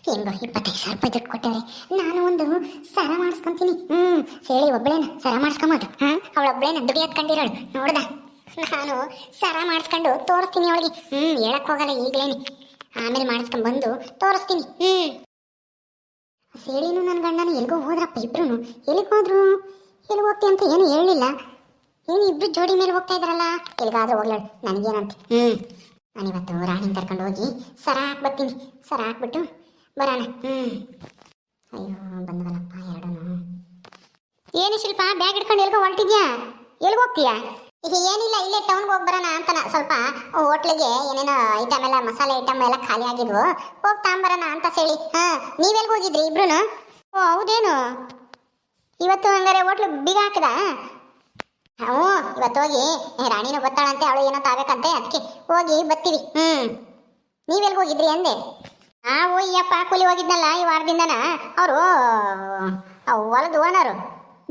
ಹೆಂಗೋ 25,000 ರೂಪಾಯಿ ದುಡ್ಡು ಕೊಟ್ಟವ್ರೆ. ನಾನು ಒಂದು ಸರ ಮಾಡಿಸ್ಕೊಂತೀನಿ. ಸೇಳಿ ಒಬ್ಬಳೇನ ಸರ ಮಾಡಿಸ್ಕೊಂಬೋದು. ಅವಳೊಬ್ಬಳೇನ ದುಡಿಯೋದ್ ಕಂಡಿರೋಳು ನೋಡ್ದ. ನಾನು ಸರ ಮಾಡಿಸ್ಕೊಂಡು ತೋರಿಸ್ತೀನಿ ಅವಳಿಗೆ. ಹೇಳಕ್ ಹೋಗಲ್ಲ ಈಗಲೇನೆ, ಆಮೇಲೆ ಮಾಡಿಸ್ಕೊಂಡ್ ಬಂದು ತೋರಿಸ್ತೀನಿ. ಸೇಳಿನೂ ನನ್ನ ಗಂಡನು ಎಲ್ಗೋ ಹೋದ್ರಪ್ಪ ಇಬ್ರು. ಎಲ್ಲಿಗೆ ಹೋದ್ರು, ಎಲ್ಲಿಗೆ ಹೋಗ್ತಿ ಅಂತ ಏನು ಹೇಳಲಿಲ್ಲ. ಏನು ಇಬ್ರು ಜೋಡಿ ಮೇಲೆ ಹೋಗ್ತಾ ಇದ್ರಲ್ಲ, ಎಲ್ಗಾದ್ರೂ ಹೋಗ್ಲಾಳು ನನಗೇನಂತೆ. ನಾನಿವತ್ತು ರಾಣಿನ ಕರ್ಕೊಂಡು ಹೋಗಿ ಸರ ಹಾಕ್ಬರ್ತೀನಿ. ಸರ ಹಾಕ್ಬಿಟ್ಟು ಬರೋಣ. ಅಯ್ಯೋ ಬಂದವಲ್ಲಪ್ಪ ಎರಡೂ. ಏನು ಶಿಲ್ಪ, ಬ್ಯಾಗ್ ಹಿಡ್ಕೊಂಡು ಎಲ್ಗೋ ಹೊರಟಿದ್ಯಾ? ಎಲ್ಗೆ ಹೋಗ್ತೀಯಾ? ಈಗ ಏನಿಲ್ಲ, ಇಲ್ಲೇ ಟೌನ್ಗೆ ಹೋಗಿ ಬರೋಣ ಅಂತ. ಸ್ವಲ್ಪ ಹೋಟ್ಲಿಗೆ ಏನೇನೋ ಐಟಮ್ ಎಲ್ಲ, ಮಸಾಲೆ ಐಟಮ್ ಎಲ್ಲ ಖಾಲಿ ಆಗಿದ್ವು, ಹೋಗಿ ತಗೊಂಬರೋಣ ಅಂತ ಹೇಳಿ. ನೀವೆಲ್ಗೆ ಹೋಗಿದ್ರಿ ಇಬ್ರು? ಓ ಹೌದೇನು, ಇವತ್ತು ಹಂಗಾರೆ ಹೋಟ್ಲು ಬೀಗ ಹಾಕದ? ಇವತ್ತು ಹೋಗಿ ರಾಣಿನೂ ಗೊತ್ತಾಳಂತೆ, ಅವಳು ಏನೋ ತಾಬೇಕಂತೆ, ಅದಕ್ಕೆ ಹೋಗಿ ಬರ್ತೀವಿ. ನೀವೆಲ್ಗೆ ಹೋಗಿದ್ರಿ ಅಂದೆ? ನಾವು ಅಯ್ಯಪ್ಪ ಕೂಲಿ ಹೋಗಿದ್ನಲ್ಲ ಈ ವಾರದಿಂದನ. ಅವರು ಹೊಲದ ಓನರು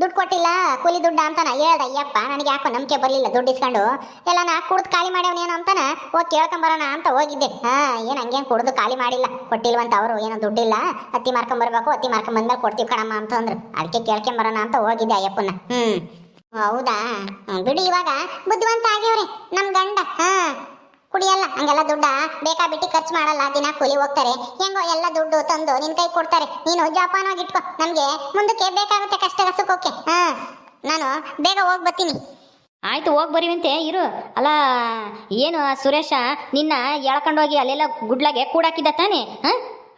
ದುಡ್ಡು ಕೊಟ್ಟಿಲ್ಲ, ಕೂಲಿ ದುಡ್ಡು ಅಂತಾನ ಹೇಳ್ದ. ಅಯ್ಯಪ್ಪ ನನಗೆ ಯಾಕೋ ನಂಬಿಕೆ ಬರಲಿಲ್ಲ. ದುಡ್ಡು ಇಸ್ಕೊಂಡು ಎಲ್ಲ ನಾ ಕುಡ್ದು ಖಾಲಿ ಮಾಡ್ಯವನೇನು ಅಂತಾನ. ಹೋಗಿ ಕೇಳ್ಕೊಂಬರೋಣ ಅಂತ ಹೋಗಿದ್ದೆ. ಏನು ಹಂಗೇನು ಕುಡ್ದು ಖಾಲಿ ಮಾಡಿಲ್ಲ, ಕೊಟ್ಟಿಲ್ವಂತ. ಅವರು ಏನೋ ದುಡ್ಡಿಲ್ಲ, ಹತ್ತಿ ಮಾರ್ಕೊಂಬರ್ಬೇಕು, ಹತ್ತಿ ಮಾರ್ಕೊಂಬಂದ್ಮೇಲೆ ಕೊಡ್ತೀವಿ ಕಣಮ್ಮ ಅಂತಂದ್ರು. ಅದಕ್ಕೆ ಕೇಳ್ಕೊಂಬರೋಣ ಅಂತ ಹೋಗಿದ್ದೆ ಅಯ್ಯಪ್ಪನ. ಹೌದಾ, ಬಿಡಿ. ಇವಾಗ ಬುದ್ಧಿವಂತ ಆಗ್ಯವ್ರೆ ನಮ್ ಗಂಡ. ಕುಡಿಯಲ್ಲ, ಹಂಗೆಲ್ಲ ದುಡ್ಡ ಬೇಕಾಬಿಟ್ಟು ಖರ್ಚು ಮಾಡಲ್ಲ. ದಿನ ಕೂಲಿ ಹೋಗ್ತಾರೆ, ಹೆಂಗೋ ಎಲ್ಲ ದುಡ್ಡು ತಂದು ನಿನ್ ಕೈ ಕೊಡ್ತಾರೆ. ನೀನು ಜೋಪಾನವಾಗಿ ಇಟ್ಕೋ, ನಮ್ಗೆ ಮುಂದಕ್ಕೆ ಬೇಕಾಗುತ್ತೆ ಕಷ್ಟ ಸುಖಕ್ಕೆ. ನಾನು ಬೇಗ ಹೋಗಿ ಬರ್ತೀನಿ. ಆಯ್ತು, ಹೋಗಿ ಬರೀವಂತೆ ಇರು. ಅಲ್ಲ ಏನು ಸುರೇಶ ನಿನ್ನ ಎಳ್ಕೊಂಡೋಗಿ ಅಲ್ಲೆಲ್ಲ ಗುಡ್ಲಾಗೆ ಕೂಡಾಕಿದ್ದ ತಾನೆ?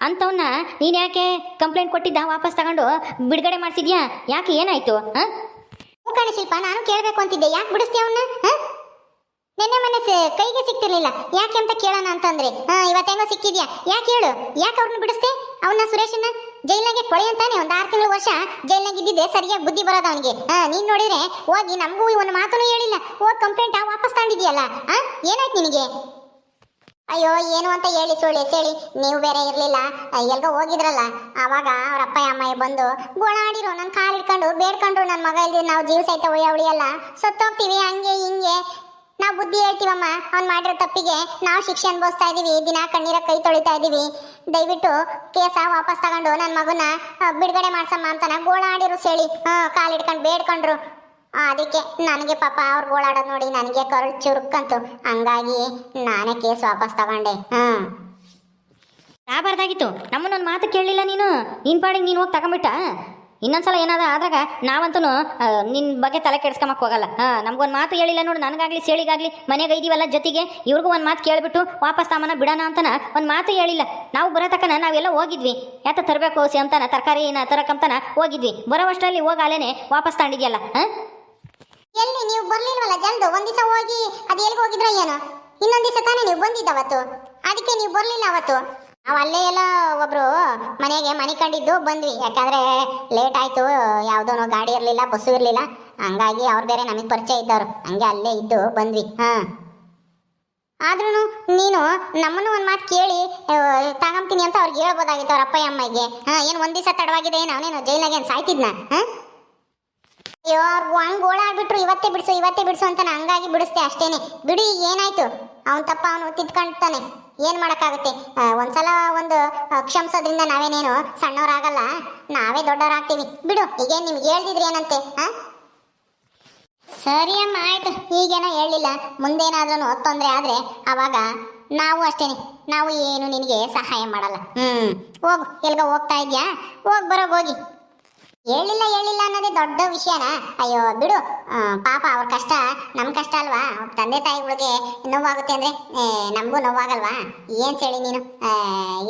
ಅಂಥವನ್ನ ನೀನು ಯಾಕೆ ಕಂಪ್ಲೇಂಟ್ ಕೊಟ್ಟಿದ್ದ, ವಾಪಸ್ ತಗೊಂಡು ಬಿಡುಗಡೆ ಮಾಡಿಸಿದ್ಯಾ? ಯಾಕೆ, ಏನಾಯ್ತು? ಕಣ ಶಿಲ್ಪ, ನಾನು ಕೇಳಬೇಕು ಅಂತಿದ್ದೆ. ಯಾಕೆ ಬಿಡಿಸ್ತೀಯ ಅವನ್ನ? ನೆನ್ನೆ ಮೊನ್ನೆ ಕೈಗೆ ಸಿಕ್ತಿರ್ಲಿಲ್ಲ, ಯಾಕೆ ಅಂತ ಕೇಳೋಣ ಅಂತಂದ್ರೆ ಇವತ್ತೆಂಗೋ ಸಿಕ್ಕಿದ್ಯಾ? ಯಾಕೆ ಹೇಳು, ಯಾಕೆ ಅವ್ರನ್ನ ಬಿಡಿಸ್ತೆ? ಅವನ್ನ ಸುರೇಶನ್ನ ಜೈಲಾಗೆ ಕೊಳೆ ಅಂತಾನೆ. ಒಂದು 6 ತಿಂಗಳು ವರ್ಷ ಜೈಲಾಗ ಇದ್ದಿದ್ದೆ ಸರಿಯಾಗಿ ಬುದ್ಧಿ ಬರೋದು ಅವನಿಗೆ. ನೀನ್ ನೋಡಿದ್ರೆ ಹೋಗಿ ನಮಗೂ ಒಂದು ಮಾತನ್ನು ಹೇಳಿಲ್ಲ, ಹೋಗಿ ಕಂಪ್ಲೇಂಟ್ ವಾಪಸ್ ತಗೊಂಡಿದ್ಯಲ್ಲ. ಏನಾಯ್ತು ನಿನಗೆ? ಅಯ್ಯೋ ಏನು ಅಂತ ಹೇಳಿ ಸುಳ್ಳು ಹೇಳಿ, ನೀವು ಬೇರೆ ಇರಲಿಲ್ಲ, ಎಲ್ಗೋ ಹೋಗಿದ್ರಲ್ಲ. ಆವಾಗ ಅವ್ರ ಅಪ್ಪ ಅಮ್ಮ ಬಂದು ಗೋಳಾಡಿರು, ನನ್ನ ಕಾಲು ಹಿಡ್ಕೊಂಡು ಬೇಡ್ಕೊಂಡ್ರು. ನನ್ನ ಮಗ ಇಲ್ದಿ ನಾವು ಜೀವ ಸಹಿತ ಉಳಿಯಲ್ಲ, ಸತ್ತೋಗ್ತೀವಿ, ಹಂಗೆ ಹಿಂಗೆ. ನಾವು ಬುದ್ಧಿ ಹೇಳ್ತೀವಮ್ಮ, ಅವ್ನು ಮಾಡಿರೋ ತಪ್ಪಿಗೆ ನಾವು ಶಿಕ್ಷೆ ಅನುಭವಿಸ್ತಾ ಇದೀವಿ, ದಿನ ಕಣ್ಣೀರ ಕೈ ತೊಳಿತಾ ಇದೀವಿ. ದಯವಿಟ್ಟು ಕೇಸ ವಾಪಸ್ ತಗೊಂಡು ನನ್ನ ಮಗನ ಬಿಡುಗಡೆ ಮಾಡ್ಸಮ್ಮ ಅಂತಾನ ಗೋಳಾಡಿರು ಸೇಳಿ. ಕಾಲು ಹಿಡ್ಕೊಂಡು ಬೇಡ್ಕೊಂಡ್ರು. ಅದಕ್ಕೆ ನನಗೆ ಪಾಪ ಅವ್ರು ಗೋಳಾಡೋದು ನೋಡಿ ನನಗೆ ಕರುಳು ಚುರುಕ್ಕಂತು. ಹಂಗಾಗಿ ನಾನೇ ಕೇಸ್ ವಾಪಸ್ ತಗೊಂಡೆ. ರಾಬಾರ್ದಾಗಿತ್ತು, ನಮ್ಮನ್ನೊಂದು ಮಾತು ಕೇಳಲಿಲ್ಲ ನೀನು. ನಿನ್ ಪಾಡಿಗೆ ನೀನು ಹೋಗಿ ತಗೊಂಬಿಟ್ಟ. ಇನ್ನೊಂದ್ಸಲ ಏನಾದ ಆದ್ರಾಗ ನಾವಂತೂ ನಿನ್ನ ಬಗ್ಗೆ ತಲೆ ಕೆಡ್ಸ್ಕೊಂಬಕ್ಕೆ ಹೋಗಲ್ಲ. ನಮ್ಗೊಂದು ಮಾತು ಹೇಳಿಲ್ಲ ನೋಡು, ನನಗಾಗ್ಲಿ ಸೇಳಿಗಾಗ್ಲಿ ಮನೆಗೆ ಇದೀವಲ್ಲ ಜೊತೆಗೆ, ಇವ್ರಿಗೂ ಒಂದು ಮಾತು ಕೇಳಿಬಿಟ್ಟು ವಾಪಸ್ ತಾಮನ ಬಿಡೋಣ ಅಂತನ ಒಂದು ಮಾತು ಹೇಳಿಲ್ಲ. ನಾವು ಬರೋ ತಕ್ಕನ ನಾವೆಲ್ಲ ಹೋಗಿದ್ವಿ, ಯಾತ ತರಬೇಕು ಅಂತಾನ ತರಕಾರಿನ ತರಕಂತಾನ ಹೋಗಿದ್ವಿ. ಬರೋವಷ್ಟರಲ್ಲಿ ಹೋಗಾಲೇನೆ ವಾಪಸ್ ತಗೊಂಡಿದ್ಯಲ್ಲ. ಎಲ್ಲಿ ನೀವು ಬರ್ಲಿಲ್ವಲ್ಲ ಜಲ್ದು? ಒಂದ್ ದಿವಸ ಹೋಗಿ ಅದು ಎಲ್ಲಿಗೆ ಹೋಗಿದ್ರ ಏನೋ? ಇನ್ನೊಂದ್ ದಿವಸ ತಾನೇ ನೀವು ಬಂದಿದ್ದವತ್ತು, ಅದಕ್ಕೆ ನೀವು ಬರ್ಲಿಲ್ಲ ಅವತ್ತು. ನಾವು ಅಲ್ಲೇ ಎಲ್ಲ ಒಬ್ರು ಮನೆಗೆ ಮನೆ ಕಂಡಿದ್ದು ಬಂದ್ವಿ. ಯಾಕಂದ್ರೆ ಲೇಟ್ ಆಯ್ತು, ಯಾವುದೋ ಗಾಡಿ ಇರಲಿಲ್ಲ, ಬಸ್ಸು ಇರಲಿಲ್ಲ. ಹಂಗಾಗಿ ಅವ್ರು ಬೇರೆ ನಮಗೆ ಪರಿಚಯ ಇದ್ದವ್ರು, ಹಂಗೆ ಅಲ್ಲೇ ಇದ್ದು ಬಂದ್ವಿ. ಆದ್ರೂ ನೀನು ನಮ್ಮನ್ನು ಒಂದು ಮಾತು ಕೇಳಿ ತಗೊಂತೀನಿ ಅಂತ ಅವ್ರಿಗೆ ಹೇಳ್ಬೋದಾಗಿತ್ತು ಅವ್ರ ಅಪ್ಪ ಅಮ್ಮಗೆ. ಏನು ಒಂದ್ ದಿವಸ ತಡವಾಗಿದೆ, ಅವನೇನು ಜೈಲಾಗೆ ಏನು ಸಾಯ್ತಿದ್ನ? ಅಯ್ಯೋ ಹಂಗೆ ಗೋಳಾಡ್ಬಿಟ್ರು, ಇವತ್ತೇ ಬಿಡಿಸು ಅಂತಾನೆ. ಹಂಗಾಗಿ ಬಿಡಿಸ್ತೆ ಅಷ್ಟೇನೆ. ಬಿಡಿ, ಏನಾಯ್ತು? ಅವನ ತಪ್ಪ ಅವನು ತಿದ್ಕೊಂತಾನೆ, ಏನ್ ಮಾಡಕ್ಕಾಗುತ್ತೆ? ಒಂದ್ಸಲ ಒಂದು ಕ್ಷಮಿಸೋದ್ರಿಂದ ನಾವೇನೇನು ಸಣ್ಣವರಾಗಲ್ಲ, ನಾವೇ ದೊಡ್ಡವರಾಗ್ತೀವಿ. ಬಿಡು, ಈಗೇನು ನಿಮ್ಗೆ ಹೇಳ್ದಿದ್ರಿ ಏನಂತೆ? ಸರಿ ಅಮ್ಮ, ಆಯ್ತು. ಈಗೇನೋ ಹೇಳಿಲ್ಲ, ಮುಂದೇನಾದ್ರೂ ತೊಂದರೆ ಆದ್ರೆ ಅವಾಗ ನಾವು ಅಷ್ಟೇನೆ, ನಾವು ಏನು ನಿನಗೆ ಸಹಾಯ ಮಾಡಲ್ಲ. ಹೋಗು, ಎಲ್ಗ ಹೋಗ್ತಾ ಇದ್ಯಾ? ಹೋಗಿ. ಹೇಳಿಲ್ಲ ಅನ್ನೋದೇ ದೊಡ್ಡ ವಿಷಯನ? ಅಯ್ಯೋ ಬಿಡು, ಪಾಪ ಅವ್ರ ಕಷ್ಟ ನಮ್ಮ ಕಷ್ಟ ಅಲ್ವಾ? ತಂದೆ ತಾಯಿಗಳಿಗೆ ನೋವಾಗುತ್ತೆ ಅಂದ್ರೆ ನಮಗೂ ನೋವಾಗಲ್ವಾ? ಏನ್ ಹೇಳಿ ನೀನು,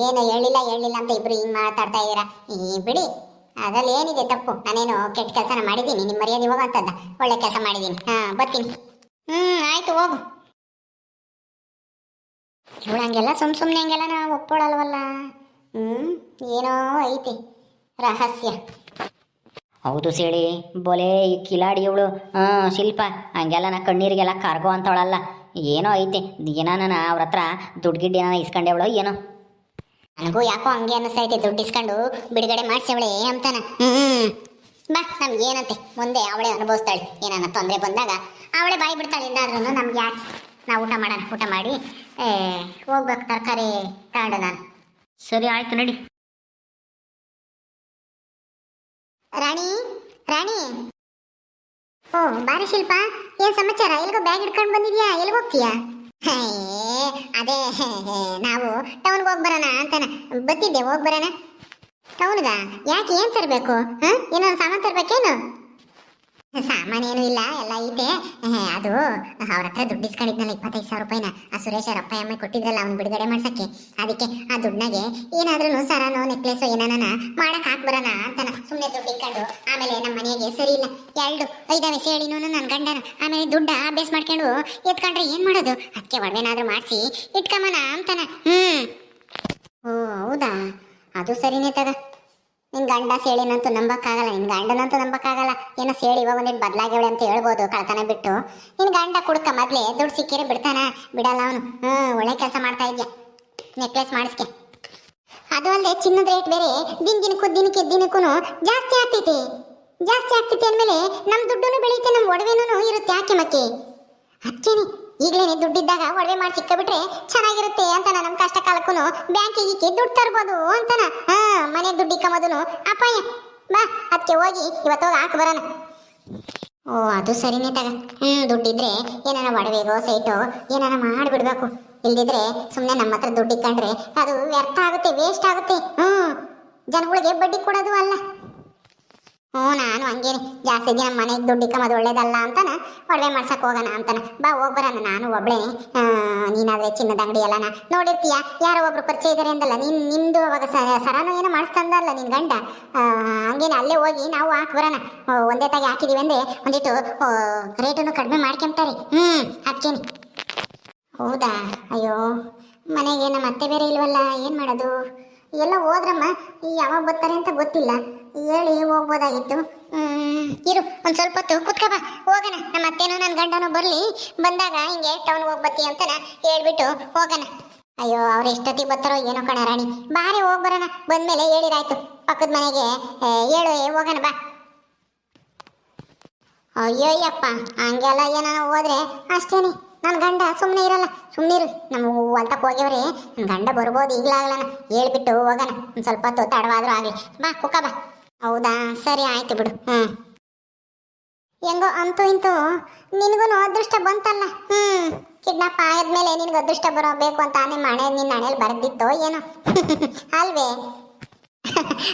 ಏನು ಹೇಳಿಲ್ಲ ಅಂತ ಇಬ್ರು ಹಿಂಗ್ ಮಾತಾಡ್ತಾ ಇದ್ದೀರಾ? ಬಿಡಿ, ಅದ್ರಲ್ಲಿ ಏನಿದೆ ತಪ್ಪು? ನಾನೇನು ಕೆಟ್ಟ ಕೆಲಸನ ಮಾಡಿದ್ದೀನಿ? ನಿಮ್ಮ ಮರ್ಯಾದೆ ಹೋಗಂತದ್ದ ಒಳ್ಳೆ ಕೆಲಸ ಮಾಡಿದ್ದೀನಿ. ಬರ್ತೀನಿ. ಆಯ್ತು, ಹೋಗು. ಇವಳು ಹಂಗೆಲ್ಲ ಸುಮ್ಮನೆ ಹಂಗೆಲ್ಲ ನಾವು ಒಪ್ಕೊಳ್ಳಲ್ವಲ್ಲ. ಏನೋ ಐತಿ ರಹಸ್ಯ. ಹೌದು ಸೇಳಿ, ಬೋಲೆ ಕಿಲಾಡಿ ಇವಳು. ಶಿಲ್ಪ ಹಂಗೆಲ್ಲ ನಾ ಕಣ್ಣೀರಿಗೆಲ್ಲ ಕರ್ಗೋ ಅಂತವಳಲ್ಲ. ಏನೋ ಐತೆ, ಏನಾನ ಅವ್ರ ಹತ್ರ ದುಡ್ಡು ಗಿಡ್ಡು ಏನಾನ ಇಸ್ಕೊಂಡೇವಳು ಏನೋ. ನನಗೂ ಯಾಕೋ ಹಂಗೆ ಅನ್ನಿಸ್ತೈತೆ, ದುಡ್ಡು ಇಸ್ಕೊಂಡು ಬಿಡುಗಡೆ ಮಾಡಿಸವಳೆ ಅಂತಾನ. ಬಾ, ನಮ್ಗೇನಂತೆ, ಮುಂದೆ ಅವಳೇ ಅನುಭವಿಸ್ತಾಳೆ. ಏನಾನ ತೊಂದರೆ ಬಂದಾಗ ಅವಳೇ ಬಾಯಿ ಬಿಡ್ತಾಳೆ. ಇಲ್ಲಾದ್ರೂ ನಮ್ಗೆ ಯಾಕೆ, ನಾವು ಊಟ ಮಾಡಿ ಹೋಗ್ಬೇಕು, ತರಕಾರಿ ತಗೊಂಡು ನಾನು. ಸರಿ ಆಯ್ತು, ನಡಿ. ರಾಣಿ ರಾಣಿ ಓ ಬಾರಿ ಶಿಲ್ಪ, ಏನ್ ಸಮಾಚಾರ? ಎಲ್ಗೋ ಬ್ಯಾಗ್ ಹಿಡ್ಕೊಂಡು ಬಂದಿದ್ಯಾ? ಎಲ್ಗ ಹೋಗ್ತೀಯಾ? ಹೇ ಅದೇ ನಾವು ಟೌನ್ಗೆ ಹೋಗಿ ಬರೋಣ ಅಂತಾನ ಬತ್ತಿದ್ದೆ. ಹೋಗಿ ಬರೋಣ ಟೌನ್ಗ? ಯಾಕೆ, ಏನ್ ತರಬೇಕು? ಏನಾದ್ರು ಸಾಮಾನು ತರ್ಬೇಕೇನು? ಸಾಮಾನೇನು ಇಲ್ಲ, ಎಲ್ಲ ಐತೆ. ಅದು ಅವ್ರ ಹತ್ರ ದುಡ್ಡು ಇಸ್ಕೊಂಡಿದ್ನಲ್ಲ 25,000 ರೂಪಾಯಿನ, ಆ ಸುರೇಶ್ ಅವ್ರ ಅಪ್ಪ ಅಮ್ಮ ಕೊಟ್ಟಿದ್ರಲ್ಲ ಅವ್ನು ಬಿಡುಗಡೆ ಮಾಡ್ಸಕ್ಕೆ. ಅದಕ್ಕೆ ಆ ದುಡ್ಡಾಗೆ ಏನಾದ್ರೂ ಸರನೋ ನೆಕ್ಲೆಸೋ ಏನಾನ ಮಾಡಕ್ ಹಾಕ್ಬರೋಣ ಅಂತಾನ. ಸುಮ್ಮನೆ ದುಡ್ಡು ಇಟ್ಕೊಂಡು ಆಮೇಲೆ ನಮ್ಮ ಮನೆಗೆ ಸರಿ ಇಲ್ಲ, 2-5 ಸೇಳಿನೂ ನನ್ನ ಗಂಡನ ಆಮೇಲೆ ದುಡ್ಡ ಅಭ್ಯಾಸ ಮಾಡ್ಕೊಂಡು ಎತ್ಕೊಂಡ್ರೆ ಏನ್ ಮಾಡೋದು? ಅದಕ್ಕೆ ಒಡವೆನಾದ್ರೂ ಮಾಡಿಸಿ ಇಟ್ಕೊಂಬನ ಅಂತಾನ. ಓ ಹೌದಾ, ಅದು ಸರಿನೇ ತಗ. ನಿನ್ ಗಂಡ ಸೇಳಿನಂತೂ ನಂಬಕ್ಕಾಗಲ್ಲ, ನಿನ್ ಗಂಡನಂತೂ ನಂಬಕ್ಕಾಗಲ್ಲ. ಏನೋ ಸೇಳಿ ಇವಾಗ ಒಂದೇನು ಬದಲಾಗವಳೆ ಅಂತ ಹೇಳ್ಬೋದು, ಕಳ್ತನ ಬಿಟ್ಟು. ನಿನ್ ಗಂಡ ಕುಡ್ಕ ಮೊದ್ಲೇ ದುಡ್ಡು ಸಿಕ್ಕಿರೆ ಬಿಡ್ತಾನ? ಬಿಡಲ್ಲ ಅವನು. ಒಳ್ಳೆ ಕೆಲಸ ಮಾಡ್ತಾ ಇದ್ಯಾ, ನೆಕ್ಲೆಸ್ ಮಾಡಿಸ್ಕೆ. ಅದು ಅಲ್ಲದೆ ಚಿನ್ನದ ರೇಟ್ ಬೇರೆ ದಿನಕ್ಕೂ ಜಾಸ್ತಿ ಆಗ್ತೈತಿ ಅಂದಮೇಲೆ ನಮ್ಮ ದುಡ್ಡು ಬೆಳೆಯುತ್ತೆ, ನಮ್ಮ ಒಡವೆನೂ ಇರುತ್ತೆ. ಯಾಕೆ ಮಕ್ಕೆ ಅದಕ್ಕೇನೆ ಈಗಲೇ ದುಡ್ಡಿದ್ದಾಗ ಒಡವೆ ಮಾಡಿ ಸಿಕ್ಕಬಿಟ್ರೆ ಚೆನ್ನಾಗಿರುತ್ತೆ ಅಂತಾನ. ನಮ್ಮ ಕಷ್ಟ ಕಾಲಕ್ಕೂ ಬ್ಯಾಂಕಿಗೆ ದುಡ್ಡು ತರ್ಬೋದು ಅಂತಾನ. ಮನೆ ದುಡ್ಡು ಇಕ್ಕಮೋದನು ಅಪಾಯ. ಬಾ ಅದಕ್ಕೆ ಹೋಗಿ ಇವತ್ತೋಗಿ ಹಾಕಿ ಬರೋಣ. ಓ ಅದು ಸರಿನೇ ತಗ. ದುಡ್ಡಿದ್ರೆ ಏನಾರ ಒಡವೆಗೋ ಸೈಟೋ ಏನಾರ ಮಾಡಿಬಿಡ್ಬೇಕು. ಇಲ್ದಿದ್ರೆ ಸುಮ್ಮನೆ ನಮ್ಮ ಹತ್ರ ದುಡ್ಡು ಇಕ್ಕಂಡ್ರೆ ಅದು ವ್ಯರ್ಥ ಆಗುತ್ತೆ, ವೇಸ್ಟ್ ಆಗುತ್ತೆ. ಜನಗಳಿಗೆ ಬಡ್ಡಿ ಕೊಡೋದು ಅಲ್ಲ. ನಾನು ಹಂಗೇನೆ ಜಾಸ್ತಿ ದಿನ ಮನೆಗೆ ದುಡ್ಡು ಇಕ್ಕಮೋದು ಒಳ್ಳೇದಲ್ಲ ಅಂತಾನ ಒಡವೆ ಮಾಡ್ಸಕ್ ಹೋಗೋಣ ಅಂತಾನ. ಬಾ ಹೋಗ್ಬರೋಣ, ನಾನು ಒಬ್ಳೆ. ನೀನಾದ್ರೆ ಚಿನ್ನದ ಅಂಗಡಿ ಎಲ್ಲನ ನೋಡಿರ್ತೀಯ, ಯಾರೋ ಒಬ್ರು ಪರಿಚಯ ಇದಾರೆ ಅಂದಲ್ಲ, ನಿಮ್ದು ಅವಾಗ ಸರಾನು ಏನೋ ಮಾಡಿಸ್ತಂದಲ್ಲ ನಿನ್ ಗಂಡ. ಹಂಗೇನೆ ಅಲ್ಲೇ ಹೋಗಿ ನಾವು ಹಾಕ್ಬರೋಣ. ಒಂದೇ ತಾಗಿ ಹಾಕಿದೀವಿ ಅಂದ್ರೆ ಒಂದಿಟ್ಟು ರೇಟನ್ನು ಕಡಿಮೆ ಮಾಡ್ಕೊಂತಾರೆ. ಅದಕ್ಕೇನೆ. ಹೌದಾ, ಅಯ್ಯೋ ಮನೆಗೆ ನಮ್ಮ ಅತ್ತೆ ಬೇರೆ ಇಲ್ವಲ್ಲ, ಏನ್ ಮಾಡೋದು? ಎಲ್ಲ ಹೋದ್ರಮ್ಮ, ಯಾವಾಗ ಬರ್ತಾರೆ ಅಂತ ಗೊತ್ತಿಲ್ಲ. ಹೇಳಿ ಹೋಗ್ಬೋದಾಗಿತ್ತು. ಇರು ಒಂದ್ ಸ್ವಲ್ಪ ಹೊತ್ತು ಕುತ್ಕ ಬಾ, ಹೋಗೋಣ. ನಮ್ಮ ಅತ್ತೇನೋ ನನ್ನ ಗಂಡನೋ ಬರ್ಲಿ, ಬಂದಾಗ ಹಿಂಗೆ ಟೌನ್ ಹೋಗ್ಬತ್ತಿ ಅಂತಾನ ಹೇಳ್ಬಿಟ್ಟು ಹೋಗೋಣ. ಅಯ್ಯೋ ಅವ್ರು ಎಷ್ಟೊತ್ತಿಗೆ ಬರ್ತಾರೋ ಏನೋ ಕಣ ರಾಣಿ. ಬಾರಿ ಹೋಗ್ಬರೋಣ, ಬಂದ್ಮೇಲೆ ಹೇಳಿರಾಯ್ತು. ಪಕ್ಕದ ಮನೆಗೆ ಹೇಳು, ಹೋಗೋಣ ಬಾ. ಅಯ್ಯೋಯ್ಯಪ್ಪ, ಹಂಗೆಲ್ಲ ಏನಾನ ಹೋದ್ರೆ ಅಷ್ಟೇನೆ. ನನ್ನ ಗಂಡ ಸುಮ್ಮನೆ ಇರಲ್ಲ. ಸುಮ್ಮನಿರು, ನಮ್ಮ ಹೊಲ್ತಕ್ಕೆ ಹೋಗ್ಯವ್ರೆ. ನನ್ನ ಗಂಡ ಬರ್ಬೋದು ಈಗಲಾಗಲ್ಲ, ಹೇಳ್ಬಿಟ್ಟು ಹೋಗೋಣ. ಒಂದು ಸ್ವಲ್ಪ ಹೊತ್ತು ತಡವಾದ್ರೂ ಆಗಲಿ. ಬಾ ಕುಕ್ಕ ಬಾ. ಹೌದಾ, ಸರಿ ಆಯ್ತು ಬಿಡು. ಹೆಂಗೋ ಅಂತೂ ಇಂತೂ ನಿನಗೂ ಅದೃಷ್ಟ ಬಂತಲ್ಲ. ಕಿಡ್ನಾಪ್ ಆದ್ಮೇಲೆ ನಿನಗೆ ಅದೃಷ್ಟ ಬರೋಬೇಕು ಅಂತ ನಿನ್ನ ಹಣೆಯಲ್ಲಿ ಬರೆದಿತ್ತೋ ಏನೋ ಅಲ್ವೇ?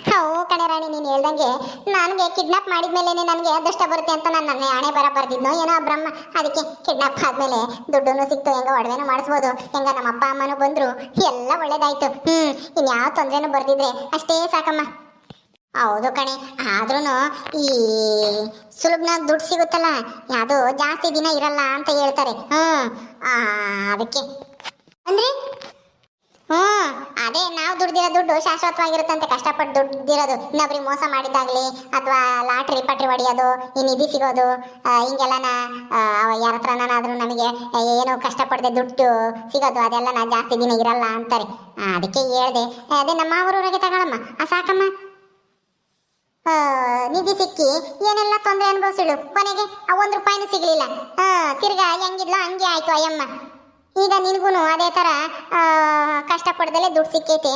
ಹೌ ಕಣೆ ರಾಣಿ, ನೀನು ಹೇಳ್ದಂಗೆ ನನಗೆ ಕಿಡ್ನಾಪ್ ಮಾಡಿದ್ಮೇಲೆ ನನಗೆ ಅದೃಷ್ಟ ಬರುತ್ತೆ ಅಂತ ನನ್ನ ಹಣೆ ಬರ್ದಿದ್ನೋ ಏನೋ ಬ್ರಹ್ಮ. ಅದಕ್ಕೆ ಕಿಡ್ನಾಪ್ ಆದ್ಮೇಲೆ ದುಡ್ಡು ಸಿಕ್ತು, ಹೆಂಗ ಒಡವೆನೂ ಮಾಡಿಸ್ಬೋದು, ಹೆಂಗ ನಮ್ಮ ಅಪ್ಪ ಅಮ್ಮನೂ ಬಂದ್ರು, ಎಲ್ಲ ಒಳ್ಳೇದಾಯ್ತು. ಇನ್ಯಾವ ತೊಂದ್ರೆನೂ ಬರ್ದಿದ್ರೆ ಅಷ್ಟೇ ಸಾಕಮ್ಮ. ಹೌದು ಕಣೆ, ಆದ್ರೂ ಈ ಸುಲಭನಾಗ ದುಡ್ಡು ಸಿಗುತ್ತಲ್ಲ, ಅದು ಜಾಸ್ತಿ ದಿನ ಇರಲ್ಲ ಅಂತ ಹೇಳ್ತಾರೆ. ಅದಕ್ಕೆ ಅಂದ್ರೆ ಅದೇ ನಾವು ದುಡ್ದಿರೋ ದುಡ್ಡು ಶಾಶ್ವತವಾಗಿರುತ್ತಂತೆ. ಕಷ್ಟಪಟ್ಟು ದುಡ್ದಿರೋದು ಇನ್ನೊಬ್ರಿಗೆ ಮೋಸ ಮಾಡಿದ್ದಾಗ್ಲಿ ಅಥವಾ ಲಾಟ್ರಿ ಪಟ್ರಿ ಹೊಡಿಯೋದು, ಈ ನಿಧಿ ಸಿಗೋದು, ಹಿಂಗೆಲ್ಲನ ಯಾರ ಹತ್ರನಾದ್ರೂ ನಮಗೆ ಏನೋ ಕಷ್ಟಪಡದೆ ದುಡ್ಡು ಸಿಗೋದು, ಅದೆಲ್ಲ ಜಾಸ್ತಿ ದಿನ ಇರಲ್ಲ ಅಂತಾರೆ. ಅದಕ್ಕೆ ಹೇಳ್ದೆ, ಅದೇ ನಮ್ಮ ಊರೊಳಗೆ ತಗೊಳಮ್ಮ, ಸಾಕಮ್ಮ. ನಿಧಿ ಸಿಕ್ಕಿ ಏನೆಲ್ಲ ತೊಂದರೆ ಅನುಭವಿಸಿಳು, ಕೊನೆಗೆ 1 ರೂಪಾಯಿನೂ ಸಿಗ್ಲಿಲ್ಲ. ತಿರ್ಗಾ ಹೆಂಗಿದ್ಲೋ ಹಂಗೆ ಆಯ್ತು ಅಯ್ಯಮ್ಮ. ಈಗ ನಿನಗೂ ಅದೇ ಥರ ಕಷ್ಟಪಡ್ದಲೇ ದುಡ್ಡು ಸಿಕ್ಕೈತೆ.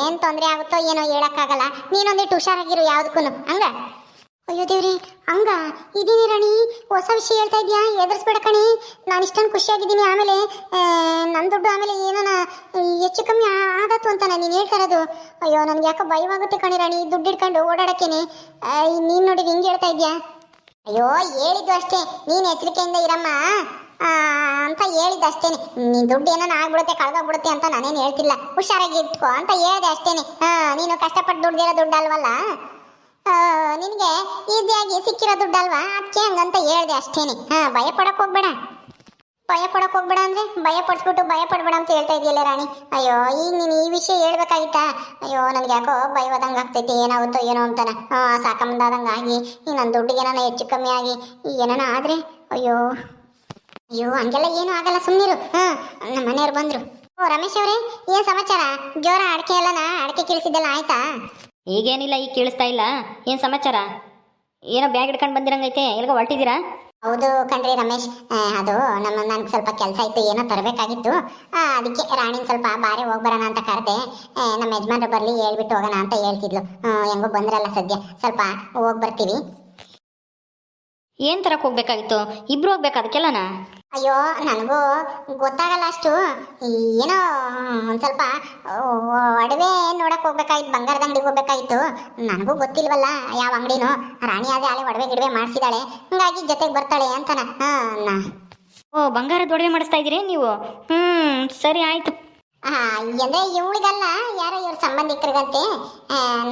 ಏನು ತೊಂದರೆ ಆಗುತ್ತೋ ಏನೋ ಹೇಳೋಕ್ಕಾಗಲ್ಲ. ನೀನೊಂದಿಟ್ಟು ಹುಷಾರಾಗಿರು ಯಾವುದಕ್ಕೂ. ಹಂಗ? ಅಯ್ಯೋ ದೇವ್ರಿ, ಹಂಗ ಇದೀನಿ ರಾಣಿ, ಹೊಸ ವಿಷಯ ಹೇಳ್ತಾ ಇದೆಯಾ? ಎದುರಿಸ್ಬೇಡ ಕಣಿ, ನಾನು ಇಷ್ಟೊಂದು ಖುಷಿಯಾಗಿದ್ದೀನಿ. ಆಮೇಲೆ ನನ್ನ ದುಡ್ಡು ಆಮೇಲೆ ಏನೋ ಹೆಚ್ಚು ಕಮ್ಮಿ ಆದತ್ತು ಅಂತ ನೀನು ಹೇಳ್ತಾ ಇರೋದು. ಅಯ್ಯೋ ನನಗೆ ಯಾಕೋ ಭಯವಾಗುತ್ತೆ ಕಣಿ ರಾಣಿ, ದುಡ್ಡು ಹಿಡ್ಕೊಂಡು ಓಡಾಡಕ್ಕೇನೆ. ನೀನು ನೋಡಿ ಹಿಂಗೆ ಹೇಳ್ತಾ ಇದೆಯಾ? ಅಯ್ಯೋ ಹೇಳಿದ್ದು ಅಷ್ಟೇ, ನೀನು ಎಚ್ಚರಿಕೆಯಿಂದ ಇರಮ್ಮ ಅಂತ ಹೇಳಿದ್ದು ಅಷ್ಟೇನೆ. ನೀನು ದುಡ್ಡು ಏನಾನ ಆಗ್ಬಿಡುತ್ತೆ, ಕಳೆದೋಗ್ಬಿಡುತ್ತೆ ಅಂತ ನಾನೇನು ಹೇಳ್ತಿಲ್ಲ. ಹುಷಾರಾಗಿ ಇಟ್ಕೋ ಅಂತ ಹೇಳಿದೆ ಅಷ್ಟೇನೆ. ನೀನು ಕಷ್ಟಪಟ್ಟು ದುಡ್ದಿರೋ ದುಡ್ಡು ಅಲ್ವಲ್ಲ, ನಿನಗೆ ಈಸಿಯಾಗಿ ಸಿಕ್ಕಿರೋ ದುಡ್ಡಲ್ವಾ, ಅದಕ್ಕೆ ಹಂಗಂತ ಹೇಳಿದೆ ಅಷ್ಟೇನೆ. ಭಯ ಪಡಕ್ ಹೋಗ್ಬೇಡ. ಭಯ ಪಡಕ್ ಹೋಗ್ಬೇಡ ಅಂದ್ರೆ ಭಯ ಪಡಿಸ್ಬಿಟ್ಟು ಭಯ ಪಡ್ಬೇಡ ಅಂತ ಹೇಳ್ತಾ ಇದೆಯಲ್ಲ ರಾಣಿ. ಅಯ್ಯೋ ಈಗ ನೀನು ಈ ವಿಷಯ ಹೇಳ್ಬೇಕಾಗಿತ್ತಾ? ಅಯ್ಯೋ ನನಗೆ ಯಾಕೋ ಭಯವಾದಂಗೆ ಆಗ್ತೈತಿ, ಏನಾಗುತ್ತೋ ಏನೋ ಅಂತಾನ. ಸಾಕಂದಾದಂಗೆ ಆಗಿ ಈಗ ನನ್ನ ದುಡ್ಡಿಗೆ ಏನಾನ ಹೆಚ್ಚು ಕಮ್ಮಿ ಆಗಿ ಏನಾನ ಆದ್ರೆ ಅಯ್ಯೋ ಅಯ್ಯೋ ಹಂಗೆಲ್ಲ ಏನೂ ಆಗಲ್ಲ, ಸುಮ್ಮನಿರು. ನಮ್ಮ ಮನೆಯವ್ರು ಬಂದ್ರು. ಓ ರಮೇಶ್ ಅವರೇ, ಏನ್ ಸಮಾಚಾರ? ಜೋರ ಅಡಕೆ ಎಲ್ಲನ ಅಡಕೆ ಕೀಳಿಸಿದ್ದೆಲ್ಲ ಆಯ್ತಾ? ಈಗೇನಿಲ್ಲ, ಈಗ ಕೇಳಿಸ್ತಾ ಇಲ್ಲ. ಏನು ಸಮಾಚಾರ? ಏನೋ ಬ್ಯಾಗ್ ಹಿಡ್ಕೊಂಡು ಬಂದಿರಂಗೈತೆ, ಎಲ್ಗ ಹೊರಟಿದ್ದೀರಾ? ಹೌದು ಕಣ್ರಿ ರಮೇಶ್, ಅದು ನನ್ಗೆ ಸ್ವಲ್ಪ ಕೆಲಸ ಇತ್ತು, ಏನೋ ತರಬೇಕಾಗಿತ್ತು. ಅದಕ್ಕೆ ರಾಣಿನ ಸ್ವಲ್ಪ ಬಾರಿ ಹೋಗ್ಬರೋಣ ಅಂತ ಕರೆದೆ. ನಮ್ಮ ಯಜಮಾನ್ರು ಬರಲಿ ಹೇಳ್ಬಿಟ್ಟು ಹೋಗೋಣ ಅಂತ ಹೇಳ್ತಿದ್ಲು. ಹೆಂಗೋ ಬಂದ್ರಲ್ಲ ಸದ್ಯ, ಸ್ವಲ್ಪ ಹೋಗಿ ಬರ್ತೀವಿ. ಏನು ತರಕ್ಕೆ ಹೋಗ್ಬೇಕಾಗಿತ್ತು? ಇಬ್ರು ಹೋಗ್ಬೇಕು ಅದಕ್ಕೆಲ್ಲನ? ಅಯ್ಯೋ ನನಗೂ ಗೊತ್ತಾಗಲ್ಲ ಅಷ್ಟು. ಏನೋ ಒಂದು ಸ್ವಲ್ಪ ಒಡವೆ ನೋಡಕ್ಕೆ ಹೋಗ್ಬೇಕಾಗಿತ್ತು, ಬಂಗಾರದ ಅಂಗಡಿಗೆ ಹೋಗ್ಬೇಕಾಗಿತ್ತು. ನನಗೂ ಗೊತ್ತಿಲ್ವಲ್ಲ ಯಾವ ಅಂಗಡಿನೋ. ರಾಣಿ ಆದ್ರೆ ಆಳೆ ಒಡವೆ ಗಿಡವೆ ಮಾಡಿಸಿದಾಳೆ, ಹಂಗಾಗಿ ಜೊತೆಗೆ ಬರ್ತಾಳೆ ಅಂತನ. ಓ, ಬಂಗಾರದ ಒಡವೆ ಮಾಡಿಸ್ತಾ ಇದ್ದೀರಿ ನೀವು? ಸರಿ ಆಯ್ತು. ಅಂದ್ರೆ ಇವಳಿಗಲ್ಲ, ಯಾರೋ ಇವ್ರ ಸಂಬಂಧಿಕರಿಗಂತೆ.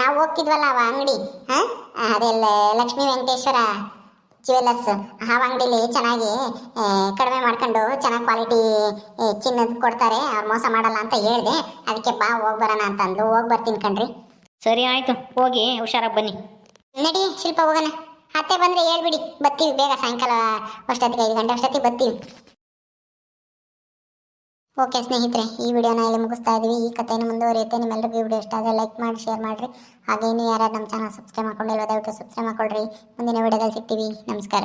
ನಾವು ಹೋಗ್ತಿದ್ವಲ್ಲ ಅವ ಅಂಗಡಿ, ಅದೆಲ್ಲ ಲಕ್ಷ್ಮೀ ವೆಂಕಟೇಶ್ವರ ಜ್ಯುವೆಲ್ಲರ್ಸ್. ಆ ಅಂಗಡಿಲಿ ಚೆನ್ನಾಗಿ ಕಡಿಮೆ ಮಾಡ್ಕೊಂಡು ಚೆನ್ನಾಗಿ ಕ್ವಾಲಿಟಿ ಚಿನ್ನದ ಕೊಡ್ತಾರೆ, ಅವ್ರು ಮೋಸ ಮಾಡಲ್ಲ ಅಂತ ಹೇಳಿದೆ. ಅದಕ್ಕೆ ಬಾ ಹೋಗಿ ಬರೋಣ ಅಂತಂದು ಹೋಗಿ ಬರ್ತೀನಿ ಕಣ್ರಿ. ಸರಿ ಆಯ್ತು, ಹೋಗಿ ಹುಷಾರಾಗಿ ಬನ್ನಿ. ನಡಿ ಶಿಲ್ಪ, ಹೋಗೋಣ. ಅತ್ತೆ ಬಂದ್ರೆ ಹೇಳ್ಬಿಡಿ, ಬರ್ತೀವಿ ಬೇಗ, ಸಾಯಂಕಾಲ ಅಷ್ಟೊತ್ತಿಗೆ 5 ಗಂಟೆ ಅಷ್ಟೊತ್ತಿಗೆ ಬರ್ತೀವಿ. ಓಕೆ ಸ್ನೇಹಿತರೆ, ಈ ವಿಡಿಯೋನ ಇಲ್ಲಿ ಮುಗಿಸ್ತಾ ಇದ್ದೀವಿ. ಈ ಕಥೆಯನ್ನು ಮುಂದುವರಿಯುತ್ತೆ. ನಿಮ್ಮೆಲ್ಲರಿಗೂ ಈ ವಿಡಿಯೋ ಇಷ್ಟ ಆದರೆ ಲೈಕ್ ಮಾಡಿ, ಶೇರ್ ಮಾಡಿರಿ. ಹಾಗೆ ನೀವು ಯಾರು ನಮ್ಮ ಚಾನಲ್ ಸಬ್ಸ್ಕ್ರೈಬ್ ಮಾಡ್ಕೊಂಡಿಲ್ವ ದಯವಿಟ್ಟು ಸಬ್ಸ್ಕ್ರೈಬ್ ಮಾಡ್ಕೊಳ್ರಿ. ಮುಂದಿನ ವಿಡಿಯೋದಲ್ಲಿ ಸಿಗ್ತೀವಿ. ನಮಸ್ಕಾರ.